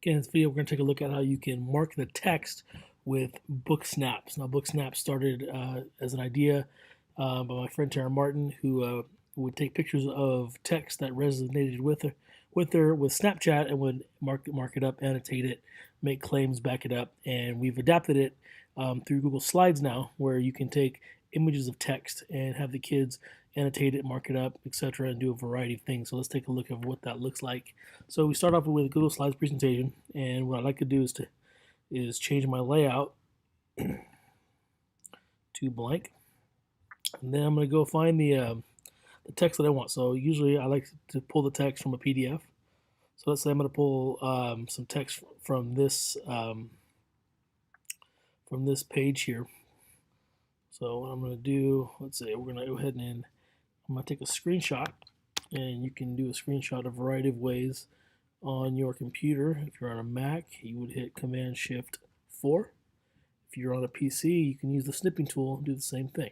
Okay, in this video, we're going to take a look at how you can mark the text with Booksnaps. Now, Booksnaps started as an idea by my friend Tara Martin, who would take pictures of text that resonated with her with Snapchat and would mark it up, annotate it, make claims, back it up, and we've adapted it through Google Slides now, where you can take images of text and have the kids annotate it, mark it up, etc., and do a variety of things. So let's take a look at what that looks like. So we start off with a Google Slides presentation, and what I like to do is change my layout to blank, and then I'm going to go find the text that I want. So usually I like to pull the text from a PDF. So let's say I'm going to pull some text from this page here. So what I'm going to do, let's say we're going to go ahead and I'm going to take a screenshot, and you can do a screenshot a variety of ways on your computer. If you're on a Mac, you would hit Command-Shift-4. If you're on a PC, you can use the snipping tool and do the same thing.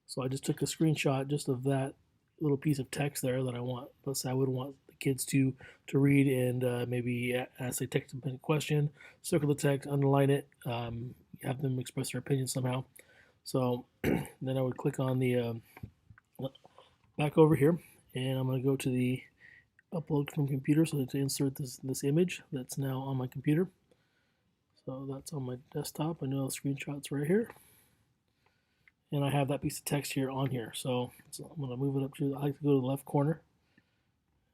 So I just took a screenshot just of that little piece of text there that I want. Let's say I would want the kids to read and maybe ask a text-dependent question, circle the text, underline it, have them express their opinion somehow. So then I would click on the back over here, and I'm going to go to the upload from computer, so to insert this image that's now on my computer. So that's on my desktop. I know the screenshot's right here, and I have that piece of text here on here. So I'm going to move it up to, I like to go to the left corner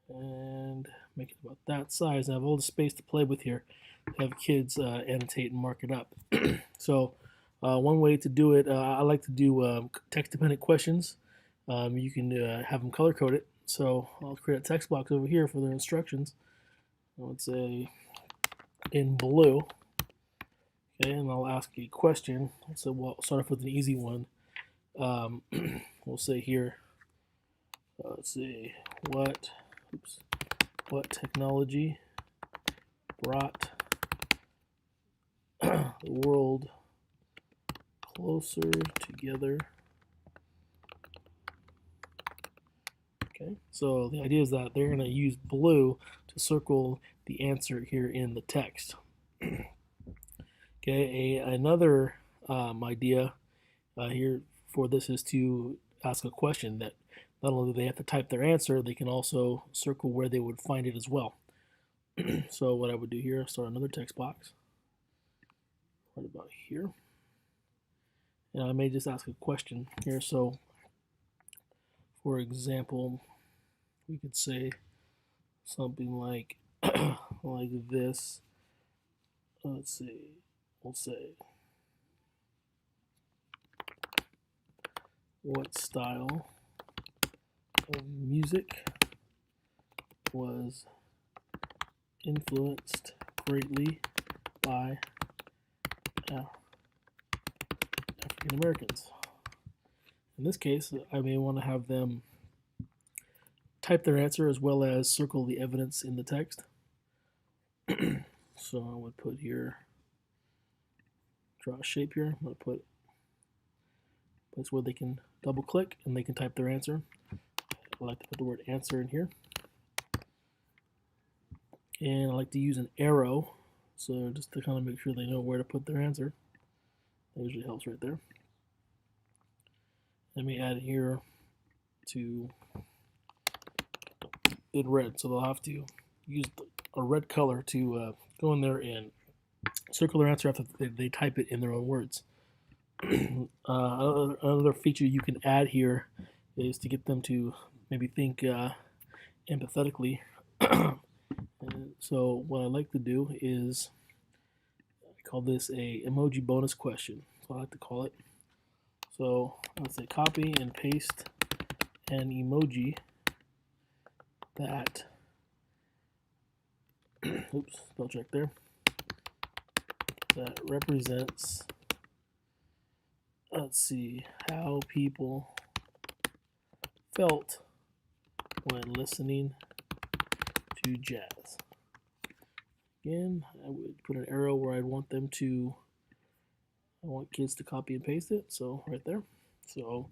and make it about that size. I have all the space to play with here. Have kids annotate and mark it up. So one way to do it, I like to do text-dependent questions. You can have them color-code it. So I'll create a text box over here for their instructions. Let's say in blue. Okay, and I'll ask a question. So we'll start off with an easy one. We'll say here, let's see, what technology brought the world closer together? Okay, so the idea is that they're going to use blue to circle the answer here in the text. Okay, another idea here for this is to ask a question that not only do they have to type their answer, they can also circle where they would find it as well. So what I would do here, start another text box right about here, and I may just ask a question here. So for example, we could say something like like this. Let's see, we'll say, what style of music was influenced greatly by African Americans? In this case, I may want to have them type their answer as well as circle the evidence in the text. So I would put here, draw a shape here. I'm going to put a place where they can double click and they can type their answer. I like to put the word answer in here. And I like to use an arrow, so just to kind of make sure they know where to put their answer. That usually helps right there. Let me add here to in red, so they'll have to use a red color to go in there and circle their answer after they type it in their own words. Another feature you can add here is to get them to maybe think empathetically. So what I like to do is, I call this a emoji bonus question. So I like to call it. So let's say copy and paste an emoji that oops, spell check there, that represents, let's see, how people felt when listening to jazz. Again, I would put an arrow where I'd want them to, I want kids to copy and paste it, so right there. So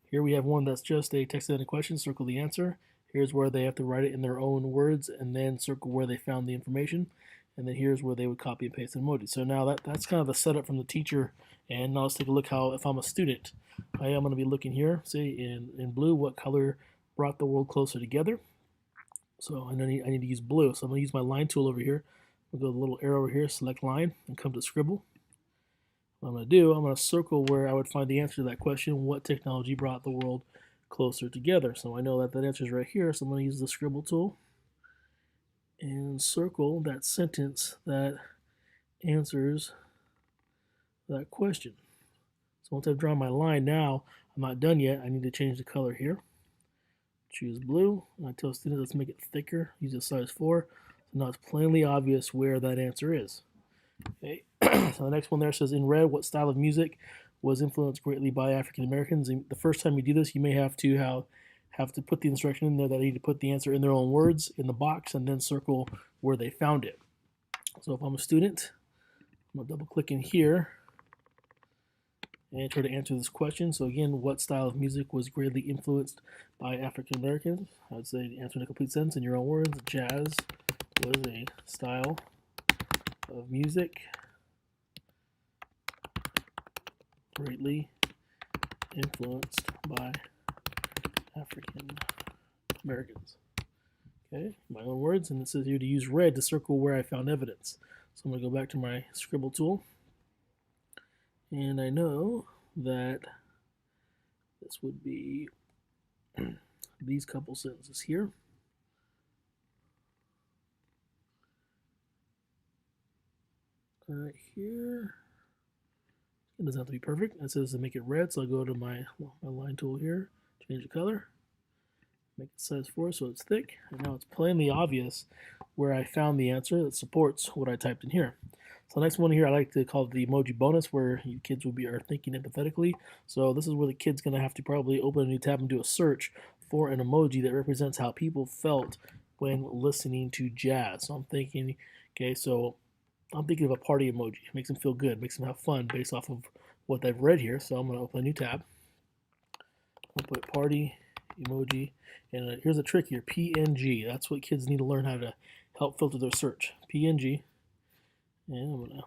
here we have one that's just a text-edited question, circle the answer. Here's where they have to write it in their own words and then circle where they found the information. And then here's where they would copy and paste an emoji. So now that's kind of the setup from the teacher. And now let's take a look how, if I'm a student, I am going to be looking here, say in blue, what color brought the world closer together. So I need to use blue. So I'm going to use my line tool over here. I'll go to the little arrow over here, select line, and come to scribble. What I'm going to do, I'm going to circle where I would find the answer to that question, what technology brought the world closer together. So I know that that answer is right here, so I'm going to use the scribble tool and circle that sentence that answers that question. So once I've drawn my line, now I'm not done yet. I need to change the color here. Choose blue, and I tell students let's make it thicker, use a size 4. So now it's plainly obvious where that answer is. Okay. So the next one there says in red, what style of music was influenced greatly by African Americans? And the first time you do this, you may have to put the instruction in there that they need to put the answer in their own words in the box and then circle where they found it. So if I'm a student, I'm going to double click in here and try to answer this question. So again, what style of music was greatly influenced by African Americans? I would say the answer in a complete sentence in your own words. Jazz was a style of music greatly influenced by African Americans. Okay, my own words, and it says here to use red to circle where I found evidence. So I'm going to go back to my scribble tool, and I know that this would be these couple sentences here. Right here. It doesn't have to be perfect. It says to make it red, so I'll go to my line tool here, change the color, make it size 4 so it's thick, and now it's plainly obvious where I found the answer that supports what I typed in here. So the next one here I like to call the Emoji Bonus, where you kids are thinking empathetically. So this is where the kid's going to have to probably open a new tab and do a search for an emoji that represents how people felt when listening to jazz. So I'm thinking, okay, so I'm thinking of a party emoji. It makes them feel good, makes them have fun based off of what they've read here. So I'm going to open a new tab. I'll put party emoji, and here's a trick here, PNG. That's what kids need to learn how to help filter their search. PNG, and I'm going to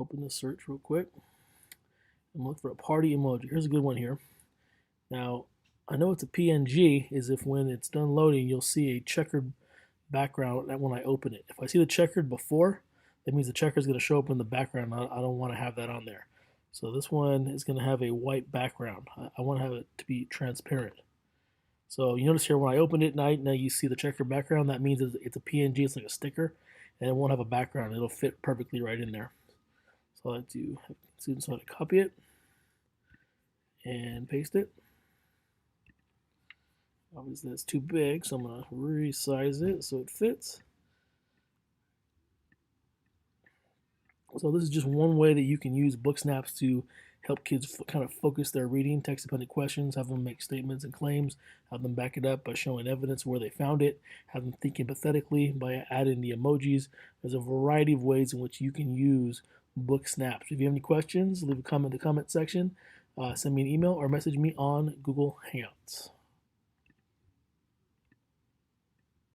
open the search real quick and look for a party emoji. Here's a good one here. Now, I know it's a PNG is if when it's done loading, you'll see a checkered background when I open it. If I see the checkered before, that means the checker is going to show up in the background. I don't want to have that on there. So this one is going to have a white background. I want to have it to be transparent. So you notice here when I open it, now you see the checkered background. That means it's a PNG, it's like a sticker, and it won't have a background. It'll fit perfectly right in there. So I like to have students know how to copy it and paste it. Obviously that's too big, so I'm going to resize it so it fits. So this is just one way that you can use Booksnaps to help kids kind of focus their reading, text-dependent questions, have them make statements and claims, have them back it up by showing evidence where they found it, have them think empathetically by adding the emojis. There's a variety of ways in which you can use Booksnaps. If you have any questions, leave a comment in the comment section, send me an email, or message me on Google Hangouts.